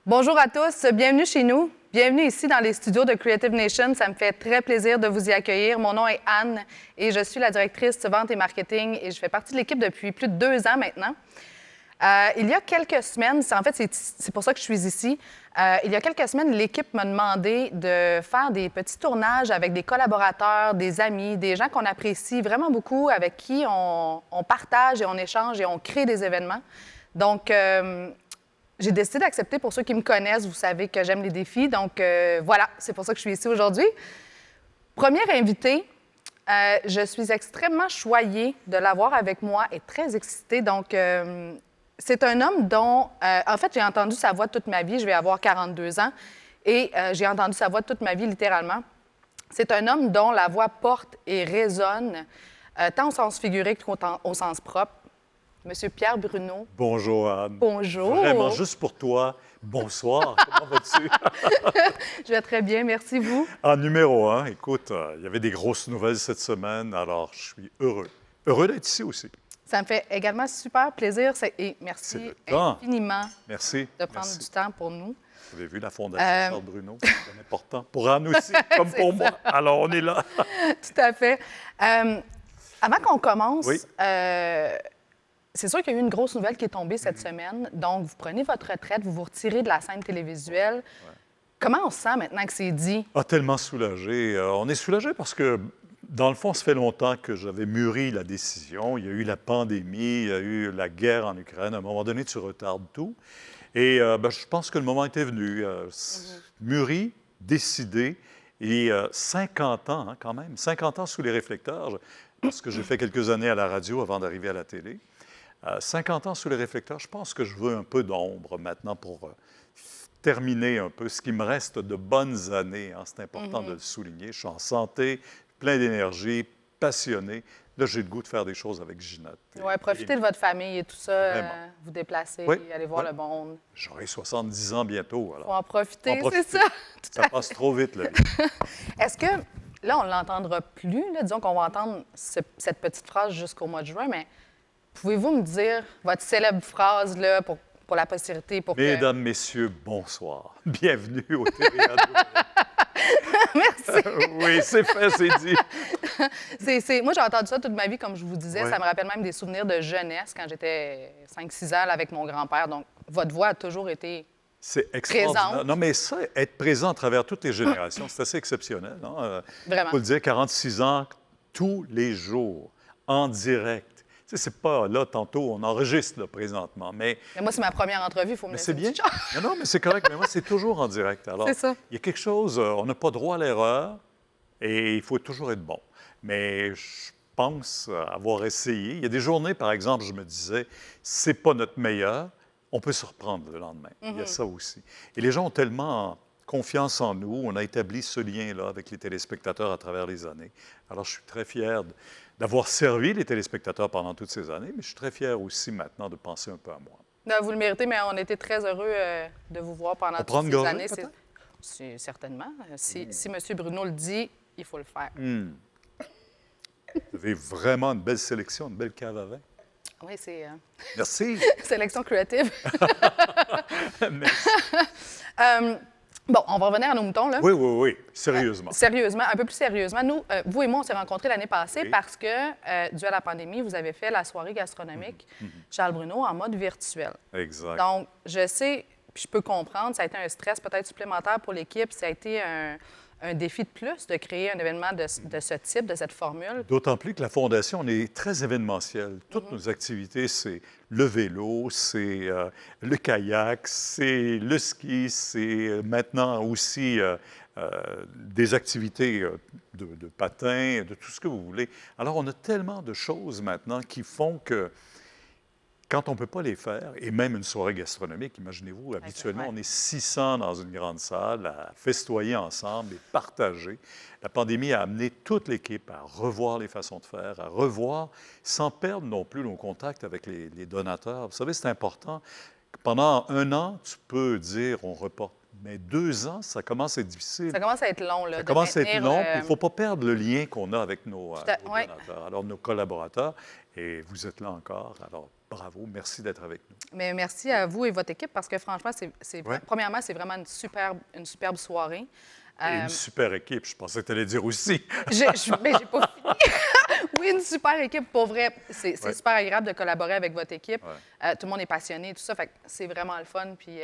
Bonjour à tous, bienvenue chez nous. Bienvenue ici dans les studios de Creative Nation. Ça me fait très plaisir de vous y accueillir. Mon nom est Anne et je suis la directrice vente et marketing et je fais partie de l'équipe depuis plus de 2 ans maintenant. Il y a quelques semaines, c'est pour ça que je suis ici, il y a quelques semaines, l'équipe m'a demandé de faire des petits tournages avec des collaborateurs, des amis, des gens qu'on apprécie vraiment beaucoup, avec qui on partage et on échange et on crée des événements. Donc, j'ai décidé d'accepter. Pour ceux qui me connaissent, vous savez que j'aime les défis. Donc, voilà, c'est pour ça que je suis ici aujourd'hui. Première invitée, je suis extrêmement choyée de l'avoir avec moi et très excitée. Donc, c'est un homme dont, en fait, j'ai entendu sa voix toute ma vie. Je vais avoir 42 ans et j'ai entendu sa voix toute ma vie, littéralement. C'est un homme dont la voix porte et résonne, tant au sens figuré qu'au sens propre. Monsieur Pierre Bruno. Bonjour, Anne. Bonjour. Vraiment, juste pour toi, bonsoir. Comment vas-tu? Je vais très bien, merci, vous. En numéro 1, écoute, il y avait des grosses nouvelles cette semaine, alors je suis heureux. Heureux d'être ici aussi. Ça me fait également super plaisir et merci infiniment de prendre du temps pour nous. Vous avez vu la Fondation Charles Bruno, c'est important pour Anne aussi, comme pour moi. Alors, on est là. Tout à fait. Avant qu'on commence, oui. C'est sûr qu'il y a eu une grosse nouvelle qui est tombée cette semaine. Donc, vous prenez votre retraite, vous vous retirez de la scène télévisuelle. Ouais. Comment on se sent maintenant que c'est dit? Ah, tellement soulagé. On est soulagé parce que, dans le fond, ça fait longtemps que j'avais mûri la décision. Il y a eu la pandémie, il y a eu la guerre en Ukraine. À un moment donné, tu retardes tout. Et je pense que le moment était venu. Mûri, décidé. Et 50 ans, quand même, 50 ans sous les réflecteurs, parce que j'ai fait quelques années à la radio avant d'arriver à la télé. 50 ans sous les réflecteurs, je pense que je veux un peu d'ombre maintenant pour terminer un peu ce qui me reste de bonnes années. Hein. C'est important de le souligner. Je suis en santé, plein d'énergie, passionné. Là, j'ai le goût de faire des choses avec Ginette. Oui, profitez de votre famille et tout ça, vous déplacer, aller voir le monde. J'aurai 70 ans bientôt. Alors. Faut en profiter, c'est ça. Ça passe trop vite, là. Est-ce que, là, on ne l'entendra plus, là, disons qu'on va entendre cette petite phrase jusqu'au mois de juin, mais pouvez-vous me dire votre célèbre phrase là, pour la postérité? Mesdames, Messieurs, bonsoir. Bienvenue au TVA. Merci. Oui, c'est fait, c'est dit. Moi, j'ai entendu ça toute ma vie, comme je vous disais. Ouais. Ça me rappelle même des souvenirs de jeunesse quand j'étais 5-6 ans là, avec mon grand-père. Donc, votre voix a toujours été extraordinaire. Non, mais ça, être présent à travers toutes les générations, c'est assez exceptionnel. Hein? Vraiment. Il faut le dire, 46 ans, tous les jours, en direct. Tu sais, c'est pas là, tantôt, on enregistre là, présentement, mais moi, c'est ma première entrevue, il faut me laisser c'est bien. Non, mais c'est correct, mais moi, c'est toujours en direct. Alors, c'est ça. Il y a quelque chose, on n'a pas droit à l'erreur et il faut toujours être bon. Mais je pense avoir essayé. Il y a des journées, par exemple, je me disais, c'est pas notre meilleur, on peut se reprendre le lendemain. Il y a ça aussi. Et les gens ont tellement confiance en nous, on a établi ce lien-là avec les téléspectateurs à travers les années. Alors, je suis très fier d'avoir servi les téléspectateurs pendant toutes ces années, mais je suis très fier aussi maintenant de penser un peu à moi. Non, vous le méritez, mais on était très heureux de vous voir pendant toutes ces années. C'est certainement. Si M. Bruno le dit, il faut le faire. Vous avez vraiment une belle sélection, une belle cave à vin. Oui, c'est... Merci. Sélection créative. Merci. Bon, on va revenir à nos moutons, là. Oui. Sérieusement. Sérieusement, un peu plus sérieusement. Nous, vous et moi, on s'est rencontrés l'année passée parce que, dû à la pandémie, vous avez fait la soirée gastronomique Charles Bruno en mode virtuel. Exact. Donc, je sais, puis je peux comprendre, ça a été un stress peut-être supplémentaire pour l'équipe. Ça a été un défi de plus de créer un événement de ce type, de cette formule. D'autant plus que la Fondation, on est très événementiel. Toutes nos activités, c'est le vélo, c'est le kayak, c'est le ski, c'est maintenant aussi des activités de patin, de tout ce que vous voulez. Alors, on a tellement de choses maintenant qui font que quand on ne peut pas les faire, et même une soirée gastronomique, imaginez-vous, habituellement, on est 600 dans une grande salle à festoyer ensemble et partager. La pandémie a amené toute l'équipe à revoir les façons de faire, à revoir, sans perdre non plus nos contacts avec les donateurs. Vous savez, c'est important. Pendant 1 an, tu peux dire on reporte mais 2 ans, ça commence à être difficile. Ça commence à être long, là. Ça de commence à être maintenir, long, puis il ne faut pas perdre le lien qu'on a avec nos ouais. donateurs, alors nos collaborateurs. Et vous êtes là encore, alors bravo, merci d'être avec nous. Mais merci à vous et votre équipe parce que franchement, Ouais. premièrement, c'est vraiment une superbe soirée. Et une super équipe, je pensais que tu allais dire aussi. Mais j'ai pas fini. Oui, une super équipe, pour vrai. C'est Ouais. super agréable de collaborer avec votre équipe. Ouais. Tout le monde est passionné, tout ça. Fait que c'est vraiment le fun. Puis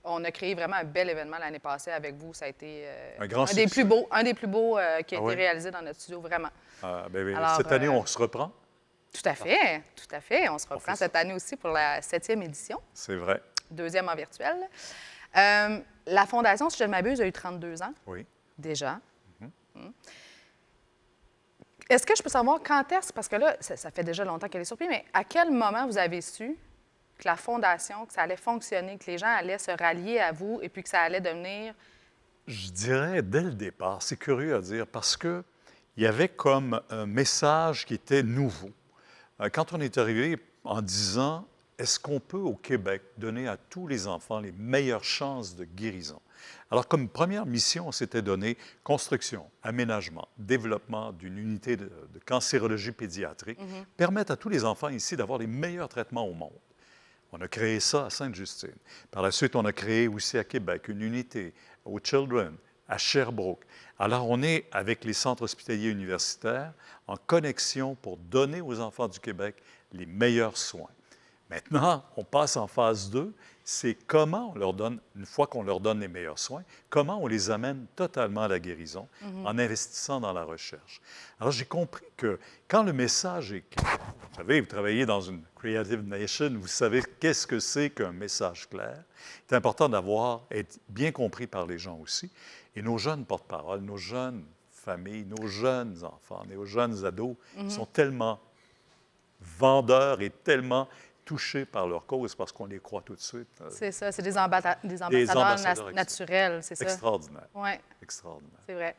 on a créé vraiment un bel événement l'année passée avec vous. Ça a été Un grand des succès. un des plus beaux qui a été ouais? réalisé dans notre studio, vraiment. Alors, cette année, on se reprend, Tout à fait, tout à fait. On se fait reprend ça. cette année aussi pour la 7e édition, c'est vrai. 2e en virtuel. La Fondation, si je ne m'abuse, a eu 32 ans Oui. déjà. Est-ce que je peux savoir quand est-ce, parce que là, ça fait déjà longtemps qu'elle est sur pied, mais à quel moment vous avez su que la Fondation, que ça allait fonctionner, que les gens allaient se rallier à vous et puis que ça allait devenir... Je dirais dès le départ, c'est curieux à dire, parce qu'il y avait comme un message qui était nouveau. Quand on est arrivé en disant, est-ce qu'on peut au Québec donner à tous les enfants les meilleures chances de guérison? Alors, comme première mission, on s'était donné construction, aménagement, développement d'une unité de cancérologie pédiatrique, permettre à tous les enfants ici d'avoir les meilleurs traitements au monde. On a créé ça à Sainte-Justine. Par la suite, on a créé aussi à Québec une unité au Children, à Sherbrooke. Alors, on est avec les centres hospitaliers universitaires en connexion pour donner aux enfants du Québec les meilleurs soins. Maintenant, on passe en phase 2, c'est comment on leur donne, une fois qu'on leur donne les meilleurs soins, comment on les amène totalement à la guérison en investissant dans la recherche. Alors, j'ai compris que quand le message est clair, vous savez, vous travaillez dans une Creative Nation, vous savez qu'est-ce que c'est qu'un message clair. C'est important être bien compris par les gens aussi. Et nos jeunes porte-parole, nos jeunes familles, nos jeunes enfants, nos jeunes ados sont tellement vendeurs et tellement touchés par leur cause parce qu'on les croit tout de suite. C'est ça, c'est des ambassadeurs naturels, c'est ça? Extraordinaire. Oui, Extraordinaire. c'est vrai.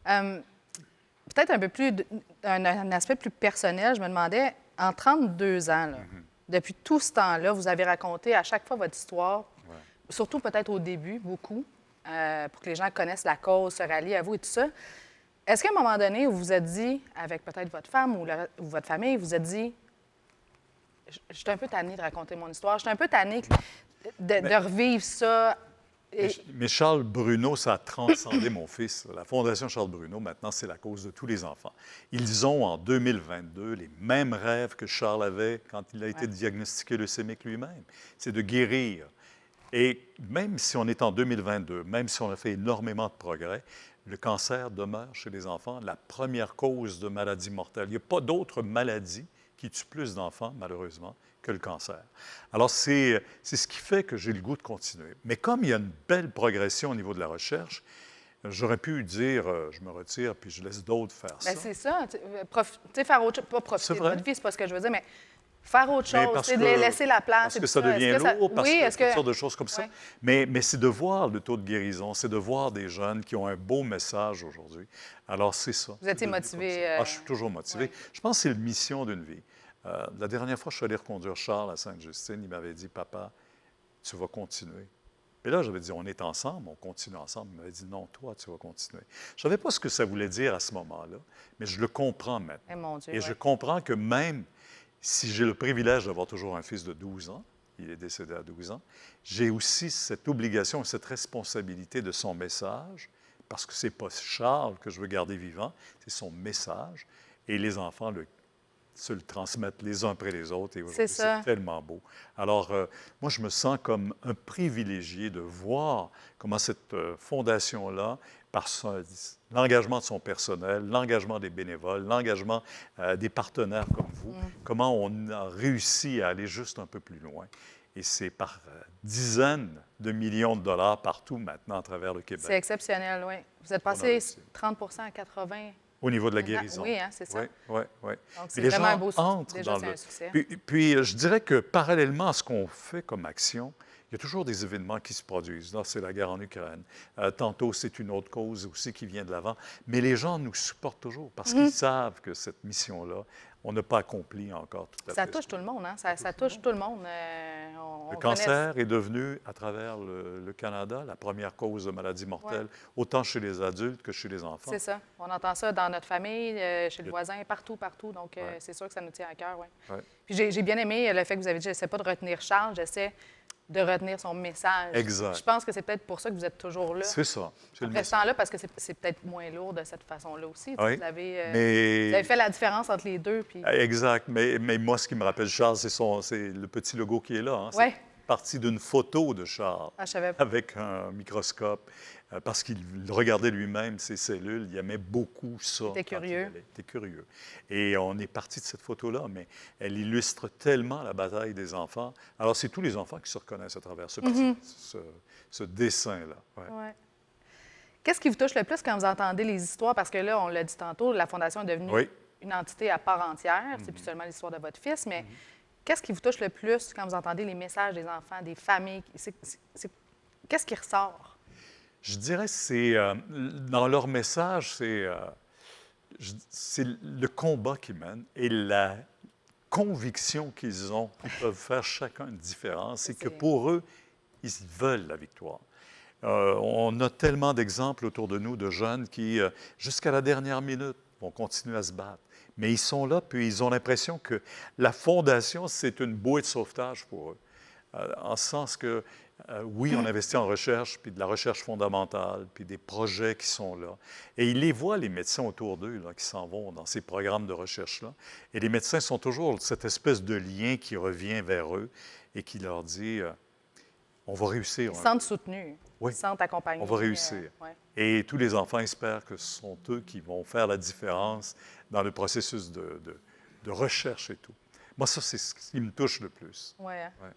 Peut-être un peu plus, un aspect plus personnel, je me demandais, en 32 ans, là, depuis tout ce temps-là, vous avez raconté à chaque fois votre histoire, surtout peut-être au début, beaucoup, pour que les gens connaissent la cause, se rallient à vous et tout ça. Est-ce qu'à un moment donné, vous vous êtes dit, avec peut-être votre femme ou votre famille, vous vous êtes dit, je suis un peu tannée de raconter mon histoire, je suis un peu tannée de revivre ça. Mais Charles Bruno, ça a transcendé mon fils. La Fondation Charles Bruno, maintenant, c'est la cause de tous les enfants. Ils ont, en 2022, les mêmes rêves que Charles avait quand il a été diagnostiqué leucémique lui-même. C'est de guérir. Et même si on est en 2022, même si on a fait énormément de progrès, le cancer demeure chez les enfants la première cause de maladie mortelle. Il n'y a pas d'autre maladie qui tue plus d'enfants, malheureusement, que le cancer. Alors, c'est ce qui fait que j'ai le goût de continuer. Mais comme il y a une belle progression au niveau de la recherche, j'aurais pu dire, je me retire puis je laisse d'autres faire ça. Bien, c'est ça. Tu sais, faire autre chose, pas profiter de votre vie, c'est pas ce que je veux dire, mais faire autre chose, c'est de laisser la place. Parce que ça devient lourd, parce que toutes sortes de choses comme ça. Oui. Mais c'est de voir le taux de guérison, c'est de voir des jeunes qui ont un beau message aujourd'hui. Alors, c'est ça. Vous étiez motivé? Je suis toujours motivé. Ouais. Je pense que c'est la mission d'une vie. La dernière fois, je suis allé reconduire Charles à Sainte-Justine. Il m'avait dit, « Papa, tu vas continuer. » Et là, j'avais dit, « On est ensemble, on continue ensemble. » Il m'avait dit, « Non, toi, tu vas continuer. » Je ne savais pas ce que ça voulait dire à ce moment-là, mais je le comprends maintenant. Eh, mon Dieu, Et je comprends que même si j'ai le privilège d'avoir toujours un fils de 12 ans, il est décédé à 12 ans, j'ai aussi cette obligation et cette responsabilité de son message, parce que ce n'est pas Charles que je veux garder vivant, c'est son message. Et les enfants se le transmettent les uns après les autres. Et aujourd'hui, c'est tellement beau. Alors, moi, je me sens comme un privilégié de voir comment cette fondation-là, par l'engagement de son personnel, l'engagement des bénévoles, l'engagement des partenaires comme vous, comment on a réussi à aller juste un peu plus loin. Et c'est par dizaines de millions de dollars partout maintenant à travers le Québec. C'est exceptionnel, oui. Vous êtes passé 30 à 80 au niveau de la guérison. Oui, hein, c'est ça. Oui. Donc, c'est vraiment un beau succès. Déjà, c'est un succès. Puis, je dirais que parallèlement à ce qu'on fait comme action, il y a toujours des événements qui se produisent. Là, c'est la guerre en Ukraine. Tantôt, c'est une autre cause aussi qui vient de l'avant. Mais les gens nous supportent toujours parce qu'ils savent que cette mission-là, on n'a pas accompli encore tout à Ça fait. touche tout le monde, hein? Ça touche tout le monde. Le cancer est devenu, à travers le Canada, la première cause de maladie mortelle, autant chez les adultes que chez les enfants. C'est ça. On entend ça dans notre famille, chez le voisin, partout, partout. Donc, c'est sûr que ça nous tient à cœur, oui. Ouais. Puis j'ai bien aimé le fait que vous avez dit, j'essaie pas de retenir Charles, j'essaie de retenir son message. Exact. Je pense que c'est peut-être pour ça que vous êtes toujours là. C'est ça. C'est le En restant là, parce que c'est peut-être moins lourd de cette façon-là aussi. Oui, Vous avez, mais... vous avez fait la différence entre les deux. Puis... Exact. Mais moi, ce qui me rappelle Charles, c'est le petit logo qui est là. Hein. Ouais. C'est parti d'une photo de Charles Ah, je savais pas. avec un microscope, parce qu'il regardait lui-même ses cellules. Il aimait beaucoup ça. Il était curieux. Il était curieux. Et on est parti de cette photo-là, mais elle illustre tellement la bataille des enfants. Alors, c'est tous les enfants qui se reconnaissent à travers ce dessin-là. Ouais. Ouais. Qu'est-ce qui vous touche le plus quand vous entendez les histoires? Parce que là, on l'a dit tantôt, la Fondation est devenue une entité à part entière. C'est plus seulement l'histoire de votre fils, mais qu'est-ce qui vous touche le plus quand vous entendez les messages des enfants, des familles? Qu'est-ce qui ressort? Je dirais que c'est, dans leur message, c'est le combat qu'ils mènent et la conviction qu'ils ont qu'ils peuvent faire chacun une différence et que pour eux, ils veulent la victoire. On a tellement d'exemples autour de nous de jeunes qui, jusqu'à la dernière minute, vont continuer à se battre. Mais ils sont là, puis ils ont l'impression que la Fondation, c'est une bouée de sauvetage pour eux. En ce sens que, oui, on investit en recherche, puis de la recherche fondamentale, puis des projets qui sont là. Et ils les voient, les médecins autour d'eux, là, qui s'en vont dans ces programmes de recherche-là. Et les médecins sont toujours cette espèce de lien qui revient vers eux et qui leur dit, on va réussir. Ils se sentent soutenus, oui. Ils se sentent accompagnés. On va réussir. Et tous les enfants espèrent que ce sont eux qui vont faire la différence dans le processus de recherche et tout. Moi, ça, c'est ce qui me touche le plus. Oui. Ouais.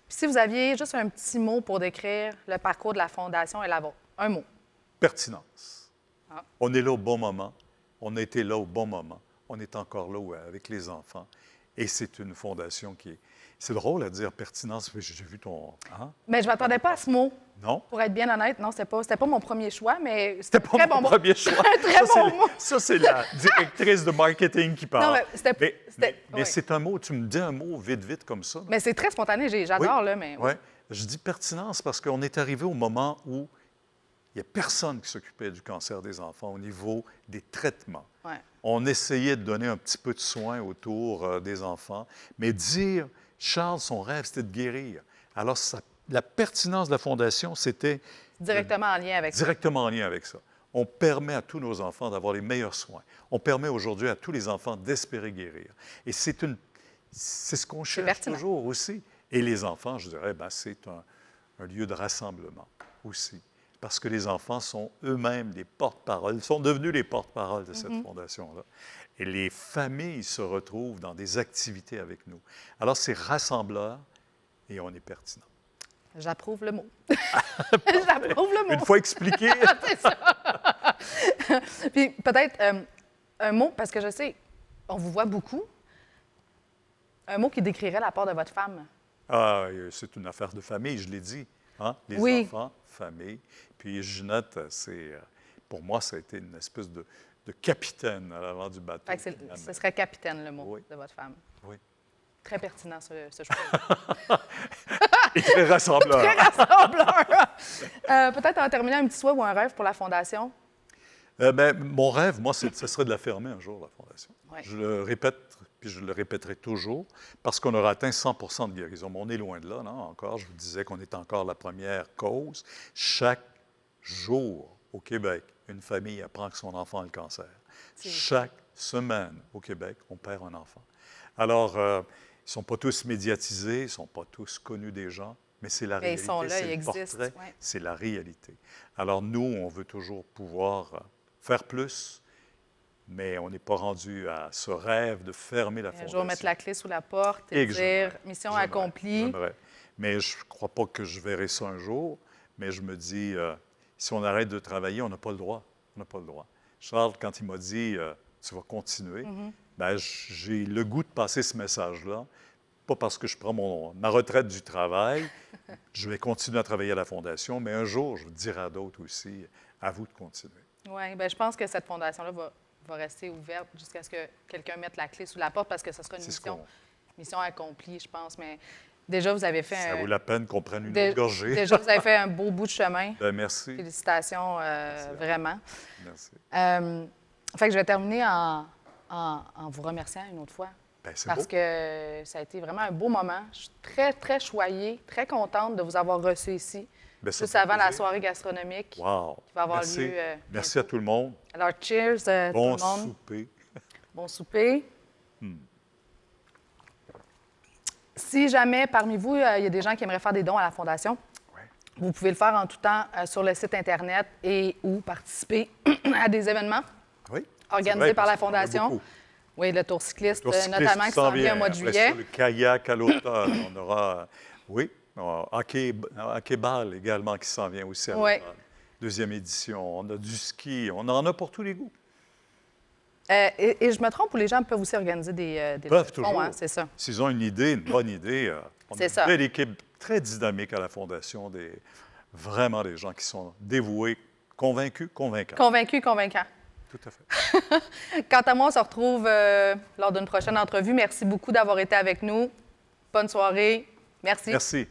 Puis si vous aviez juste un petit mot pour décrire le parcours de la Fondation et la vôtre, un mot. Pertinence. Ah. On est là au bon moment. On a été là au bon moment. On est encore là avec les enfants. Et c'est une fondation qui est... C'est drôle à dire pertinence. J'ai vu ton... Hein? Mais je ne m'attendais pas à ce mot. Non? Pour être bien honnête, non, c'était pas mon premier choix, mais c'était pas mon premier choix. Un très bon mot. Ça, c'est la directrice de marketing qui parle. Non, mais c'est un mot, tu me dis un mot vite comme ça. Mais c'est très spontané, j'adore, là, mais... Oui, je dis pertinence parce qu'on est arrivé au moment où il n'y a personne qui s'occupait du cancer des enfants au niveau des traitements. Ouais. On essayait de donner un petit peu de soins autour des enfants, mais dire, Charles, son rêve, c'était de guérir. Alors, la pertinence de la Fondation, c'était... Directement en lien avec ça. Directement en lien avec ça. On permet à tous nos enfants d'avoir les meilleurs soins. On permet aujourd'hui à tous les enfants d'espérer guérir. Et c'est ce qu'on cherche toujours aussi. Et les enfants, je dirais, c'est un lieu de rassemblement aussi. Parce que les enfants sont eux-mêmes les porte-paroles, sont devenus les porte-paroles de cette fondation-là. Et les familles se retrouvent dans des activités avec nous. Alors, c'est rassembleur et on est pertinent. J'approuve le mot. J'approuve le mot. Une fois expliqué. C'est ça. Puis peut-être un mot, parce que je sais, on vous voit beaucoup, un mot qui décrirait la part de votre femme. Ah, c'est une affaire de famille, je l'ai dit. Hein? Les enfants, famille. Puis Ginette, pour moi, ça a été une espèce de capitaine à l'avant du bateau. Ce serait capitaine, le mot de votre femme. Oui. Très pertinent, ce choix. Et très rassembleur. Très rassembleur. Peut-être en terminant, un petit souhait ou un rêve pour la Fondation? Mon rêve, moi, ce serait de la fermer un jour, la Fondation. Ouais. Je le répète, puis je le répéterai toujours, parce qu'on aura atteint 100 de guérison. Mais on est loin de là, non? Encore, je vous disais qu'on est encore la première cause. Chaque jour au Québec, une famille apprend que son enfant a le cancer. Chaque semaine au Québec, on perd un enfant. Alors, ils ne sont pas tous médiatisés, ils ne sont pas tous connus des gens, mais c'est la réalité. Ils sont là, ils existent. Ouais. C'est la réalité. Alors, nous, on veut toujours pouvoir faire plus, mais on n'est pas rendu à ce rêve de fermer la Fondation. Un jour, mettre la clé sous la porte et dire « mission accomplie ». J'aimerais. Mais je ne crois pas que je verrai ça un jour, mais je me dis, si on arrête de travailler, on n'a pas le droit. On n'a pas le droit. Charles, quand il m'a dit tu vas continuer, j'ai le goût de passer ce message-là. Pas parce que je prends ma retraite du travail, je vais continuer à travailler à la Fondation, mais un jour, je dirai à d'autres aussi, à vous de continuer. Oui, bien, je pense que cette fondation-là va va rester ouverte jusqu'à ce que quelqu'un mette la clé sous la porte parce que ce sera une mission accomplie, je pense. Mais déjà, vous avez fait Ça vaut la peine qu'on prenne une autre gorgée. Déjà, vous avez fait un beau bout de chemin. Ben, merci. Félicitations, vraiment. Merci. Fait que je vais terminer en vous remerciant une autre fois. Ben, c'est parce beau. que ça a été vraiment un beau moment. Je suis très, très choyée, très contente de vous avoir reçu ici. Ben, ça Juste fait avant la plaisir. soirée gastronomique Wow. qui va avoir Merci. lieu. Merci à tout le monde. Alors, cheers, Bon tout le monde. souper. Bon souper. Si jamais, parmi vous, il y a des gens qui aimeraient faire des dons à la Fondation, Ouais. vous pouvez le faire en tout temps sur le site Internet et ou participer à des événements Oui. organisés C'est vrai, par la parce qu'il y en a Fondation. beaucoup. Oui, le tour cycliste, Le tour cycliste notamment, qui s'en vient au mois de Après juillet. ça, le kayak à l'automne. On aura, oui, hockey-ball également qui s'en vient aussi à Oui. l'automne. Deuxième édition. On a du ski. On en a pour tous les goûts. Et je me trompe ou les gens peuvent aussi organiser des Peuvent fonds, toujours. hein, c'est ça. S'ils ont une idée, une bonne idée, on a C'est une ça. belle équipe très dynamique à la Fondation, vraiment des gens qui sont dévoués, convaincus, convaincants. Convaincu, convaincant. Tout à fait. Quant à moi, on se retrouve lors d'une prochaine entrevue. Merci beaucoup d'avoir été avec nous. Bonne soirée. Merci. Merci.